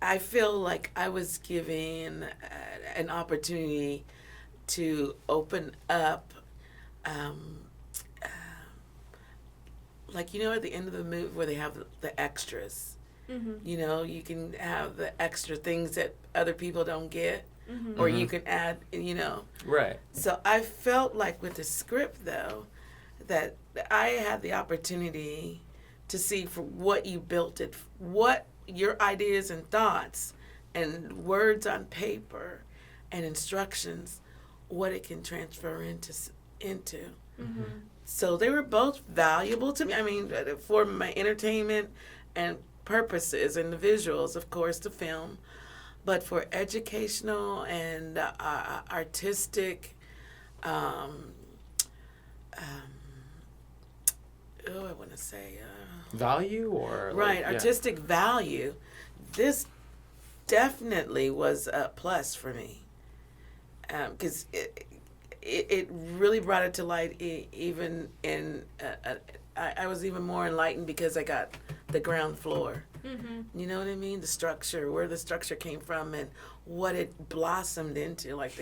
I feel like I was given an opportunity to open up, at the end of the movie where they have the extras. Mm-hmm. You can have the extra things that other people don't get, Mm-hmm. or you can add, Right. So I felt like with the script, though, that I had the opportunity to see for what you built it, what your ideas and thoughts and words on paper and instructions, what it can transfer into. Mm-hmm. So they were both valuable to me. I mean, for my entertainment and purposes and the visuals, of course, the film, but for educational and artistic, I want to say Value or right, artistic value. This definitely was a plus for me, because it really brought it to light. Even in I was even more enlightened because I got the ground floor. Mm-hmm. You know what I mean? The structure, where the structure came from, and what it blossomed into, like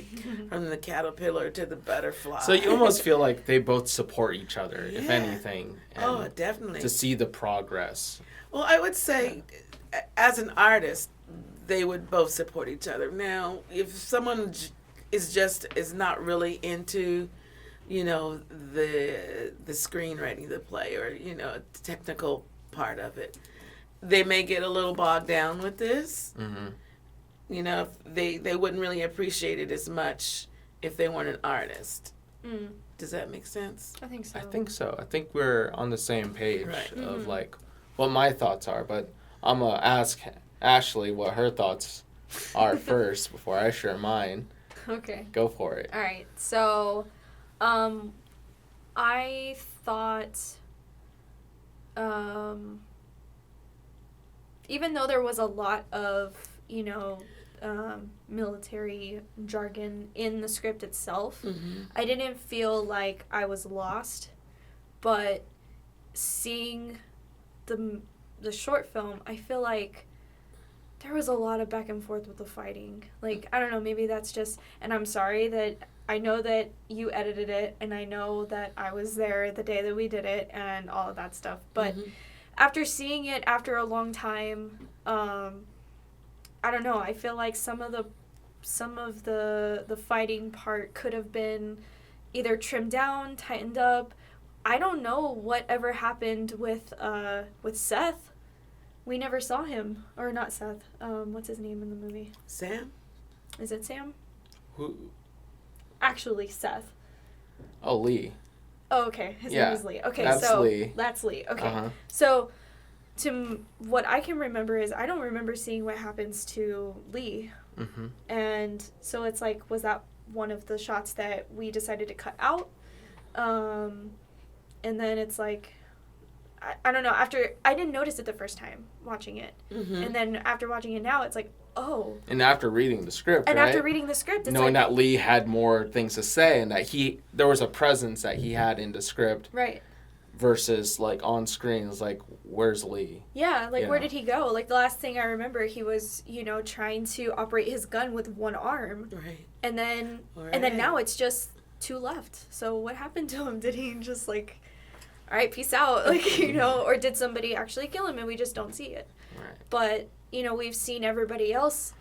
from the caterpillar to the butterfly. So you almost feel like they both support each other, if Yeah. anything. And Definitely. to see the progress. Well, I would say, as an artist, they would both support each other. Now, if someone is not really into, the screenwriting, the play, or the technical part of it, they may get a little bogged down with this. Mm-hmm. They wouldn't really appreciate it as much if they weren't an artist. Mm. Does that make sense? I think so. I think so. I think we're on the same page Right. of Mhm. like what my thoughts are, but I'm gonna ask Ashley what her thoughts are first before I share mine. Okay. Go for it. All right. So, I thought, even though there was a lot of, military jargon in the script itself, Mm-hmm. I didn't feel like I was lost, but seeing the short film, I feel like there was a lot of back and forth with the fighting. Like, I don't know, maybe that's just, and I'm sorry that I know that you edited it, and I know that I was there the day that we did it and all of that stuff, but Mhm. after seeing it after a long time, I don't know, I feel like some of the fighting part could have been either trimmed down, tightened up. I don't know whatever happened with Seth. We never saw him, or not Seth. What's his name in the movie? Sam? Is it Sam? Who? Actually, Seth. Oh, Lee. Oh, okay. His Yeah, name is Lee. Okay, that's so Lee. that's Lee. Okay, Uh-huh. so what I can remember is I don't remember seeing what happens to Lee, Mm-hmm. and so it's like, was that one of the shots that we decided to cut out? And then it's like, I don't know. After I didn't notice it the first time watching it, Mm-hmm. and then after watching it now, it's like, oh. And after reading the script, And right? after reading the script, it's knowing like, that Lee had more things to say and that there was a presence that he had in the script right. versus like on screen. It's like, where's Lee? Yeah, like, You where know. did he go? Like, the last thing I remember, he was, trying to operate his gun with one arm, Right. and then Right. now it's just two left. So what happened to him? Did he just, like, all right, peace out, like, you know, or did somebody actually kill him and we just don't see it? Right. But, you know, we've seen everybody else,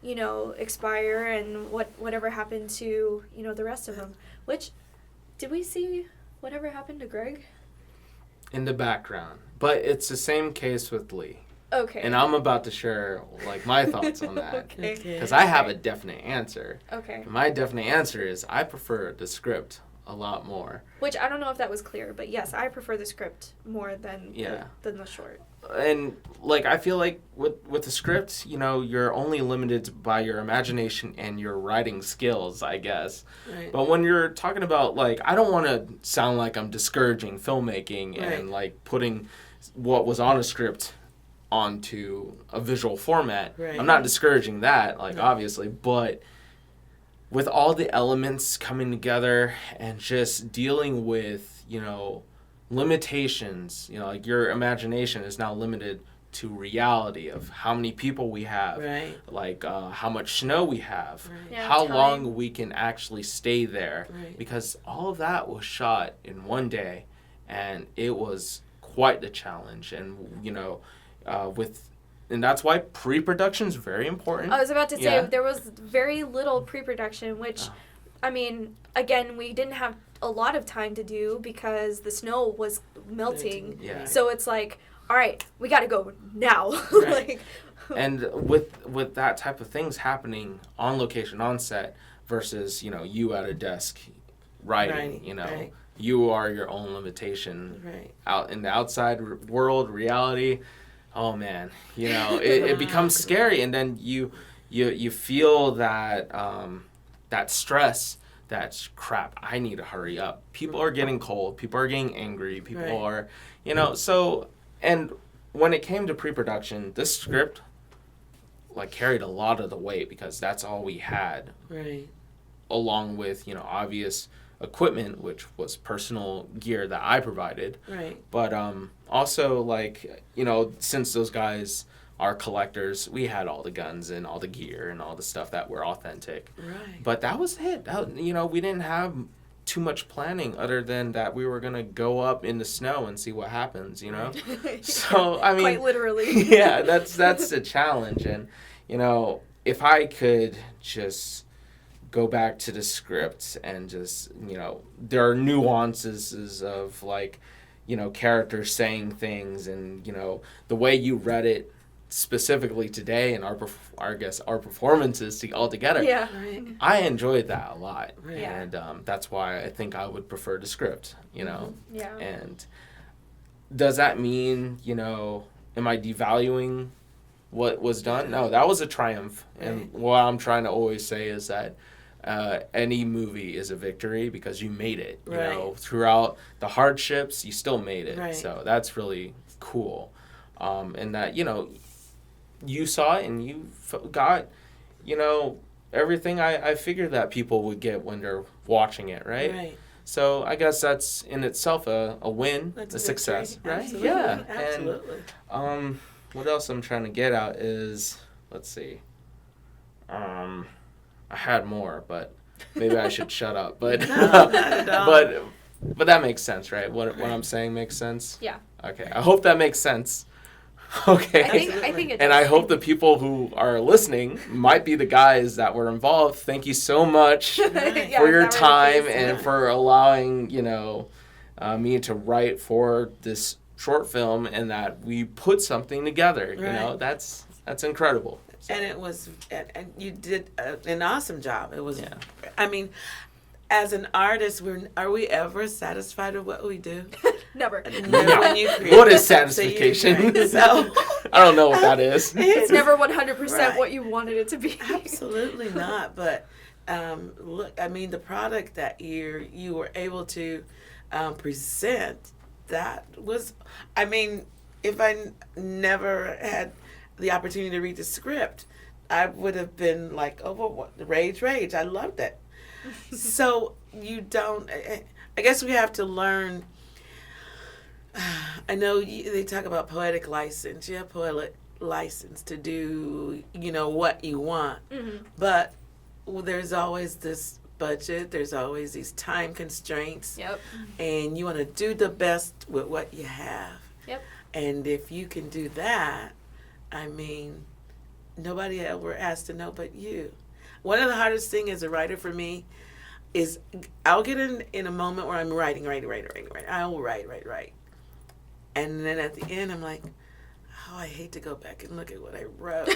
you know, expire and whatever happened to, you know, the rest of them. Which, did we see whatever happened to Greg? In the background. But it's the same case with Lee. Okay. And I'm about to share, like, my thoughts on that. Okay. Because I have a definite answer. Okay. My definite answer is I prefer the script a lot more. Which, I don't know if that was clear, but yes, I prefer the script more than Yeah. than the short. And, like, I feel like with the script, you know, you're only limited by your imagination and your writing skills, I guess. Right. But when you're talking about, like, I don't want to sound like I'm discouraging filmmaking Right. and, like, putting what was on a script onto a visual format. Right. I'm not discouraging that, like, No. obviously, but with all the elements coming together and just dealing with, you know, limitations, you know, like your imagination is now limited to reality of how many people we have, Right. like how much snow we have, Right. Yeah, how time. long we can actually stay there, Right. because all of that was shot in one day, and it was quite the challenge. And you know, and that's why pre-production is very important. I was about to say, Yeah. there was very little pre-production, which, I mean, again, we didn't have a lot of time to do because the snow was melting. Yeah. So it's like, all right, we got to go now. Right. Like, And with that type of things happening on location, on set, versus, you know, you at a desk writing, Right, you know, right. you are your own limitation. Right. Out in the outside world, reality, oh man, you know, it becomes scary, and then you feel that that stress. That's crap. I need to hurry up. People are getting cold. People are getting angry. People Right. are, you know, so, and when it came to pre-production, this script, like, carried a lot of the weight because that's all we had, Right. along with, you know, obvious equipment, which was personal gear that I provided. Right. But also, like, you know, since those guys are collectors, we had all the guns and all the gear and all the stuff that were authentic. Right. But that was it. You know, we didn't have too much planning other than that we were going to go up in the snow and see what happens, you know? So, I mean... quite literally. Yeah, that's the challenge. And, you know, if I could just go back to the script and just, you know, there are nuances of, like, you know, characters saying things and, you know, the way you read it specifically today and our performances all together. Yeah. Right. I enjoyed that a lot. Right. Yeah. And that's why I think I would prefer the script, you know. Yeah. And does that mean, you know, am I devaluing what was done? No, that was a triumph. And Right. what I'm trying to always say is that any movie is a victory because you made it. You know, throughout the hardships, you still made it. Right. So that's really cool. And that, you know, you saw it and you got, you know, everything I figured that people would get when they're watching it, right? Right. So I guess that's in itself a win, That's a a success, victory. right? Absolutely. Yeah. Absolutely. And what else I'm trying to get at is, let's see. I had more, but maybe I should shut up. But No, not at all. but that makes sense, right? What I'm saying makes sense. Yeah. Okay. I hope that makes sense. Okay. I think it And does. I hope the people who are listening might be the guys that were involved. Thank you so much Yeah, for if your that were the time case. and for allowing, you know, me to write for this short film and that we put something together. You know, Right. that's incredible. And it was, and you did an awesome job. It was, Yeah. I mean, as an artist, are we ever satisfied with what we do? Never. Never when you create What is something, satisfaction? So, I don't know what that is. It's never 100% Right. what you wanted it to be. Absolutely not. But look, I mean, the product that you were able to present, that was, I mean, if I never had the opportunity to read the script, I would have been like, oh, well, what, rage. I loved it. So you don't, I guess we have to learn. I know they talk about poetic license. You have poetic license to do, you know, what you want. Mhm. But there's always this budget. There's always these time constraints. Yep. And you want to do the best with what you have. Yep. And if you can do that, I mean, nobody ever has to know but you. One of the hardest things as a writer for me is I'll get in a moment where I'm writing. I will write. And then at the end, I'm like, oh, I hate to go back and look at what I wrote.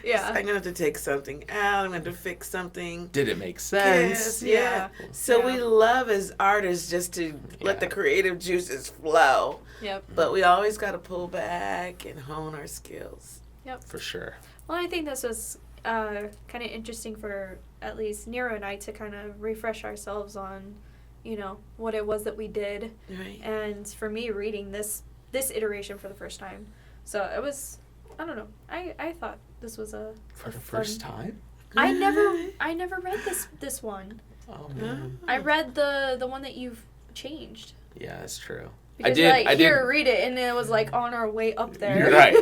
Yeah. I'm going to have to take something out. I'm going to fix something. Did it make sense? Yes, yeah. So Yeah. we love as artists just to let the creative juices flow. Yep. But we always got to pull back and hone our skills. Yep. For sure. Well, I think this was kind of interesting for at least Nero and I to kind of refresh ourselves on, you know, what it was that we did. Right. And for me, reading this iteration for the first time. So it was, I don't know. I thought this was a For the fun- first time? I never read this one. Oh, man. I read the one that you've changed. Yeah, that's true. Because read it, and it was like on our way up there. You're right.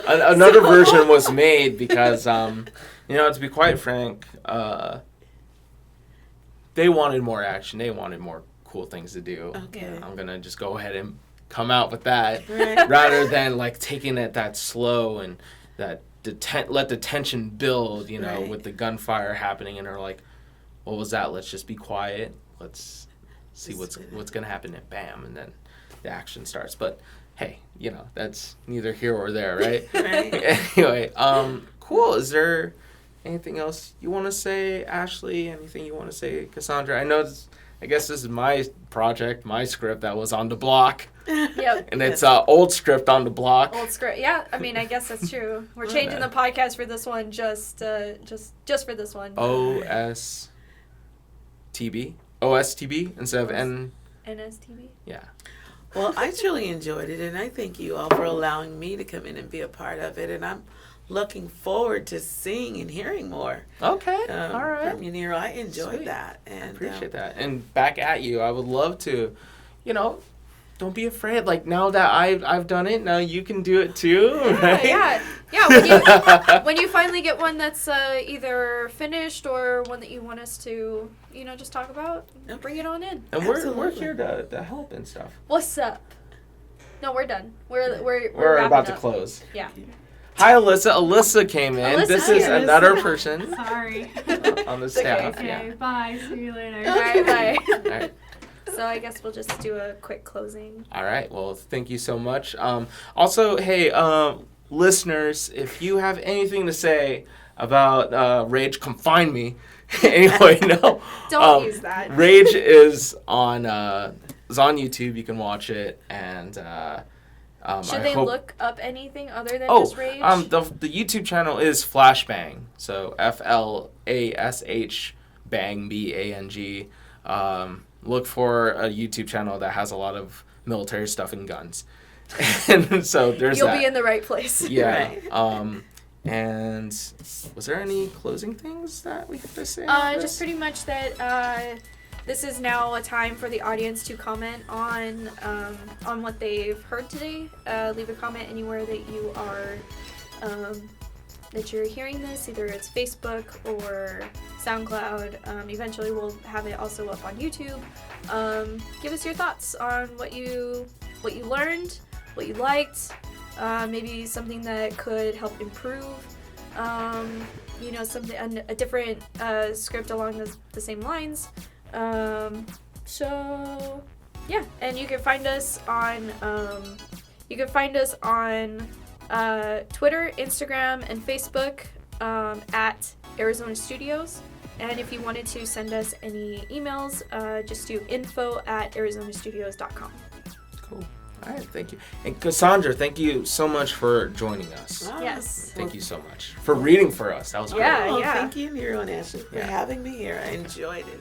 Another version was made because, to be quite frank, they wanted more action. They wanted more cool things to do. Okay. I'm going to just go ahead and come out with that Right. rather than like taking it that slow and that let the tension build, Right. with the gunfire happening, and they're like, what was that? Let's just be quiet. Let's see what's going to happen, and bam, and then the action starts. But hey, that's neither here or there, right? Right. Anyway, cool. Is there anything else you want to say, Ashley? Anything you want to say, Cassandra? I guess this is my project, my script that was on the block. Yep. And it's old script on the block. Old script. Yeah, I mean, I guess that's true. We're changing the podcast for this one just for this one. OSTB instead of NSTB. Yeah. Well, I truly enjoyed it, and I thank you all for allowing me to come in and be a part of it. And I'm looking forward to seeing and hearing more. Okay. All right. From you, Nero. I enjoyed Sweet. that. And I appreciate that. And back at you, I would love to, don't be afraid. Like, now that I've done it, now you can do it too, right? Yeah. When you finally get one that's either finished or one that you want us to, just talk about, bring it on in. And we're Absolutely. here to help and stuff. What's up? No, we're done. We're We're about wrapping to up. close. Yeah. Hi, Alyssa. Alyssa came in. Alyssa, This hi, is Alyssa. another person Sorry. on the It's okay. staff. Okay, Yeah. bye. See you later. All right, bye. All right. So I guess we'll just do a quick closing. All right. Well, thank you so much. Also, hey, listeners, if you have anything to say about Rage, come find me. Anyway, no. Don't use that. Rage is on YouTube. You can watch it, and Should they look up anything other than Oh, just Rage? the YouTube channel is Flashbang. So FLASH Bang BANG. Look for a YouTube channel that has a lot of military stuff and guns. And so there's You'll that. be in the right place. Yeah. Right. And was there any closing things that we have to say? Just pretty much that this is now a time for the audience to comment on what they've heard today. Leave a comment anywhere that you are that you're hearing this. Either it's Facebook or SoundCloud. Eventually, we'll have it also up on YouTube. Give us your thoughts on what you learned, what you liked. Maybe something that could help improve. Something a different script along the same lines. So yeah, and you can find us on Twitter, Instagram, and Facebook at Arizona Studios. And if you wanted to send us any emails, just do info@arizonastudios.com. Cool. All right, thank you. And Cassandra, thank you so much for joining us. Wow. Yes. Thank you so much for reading for us. That was great. Yeah. Oh, thank you, Nero and Ashley, for Yeah. having me here. I enjoyed it.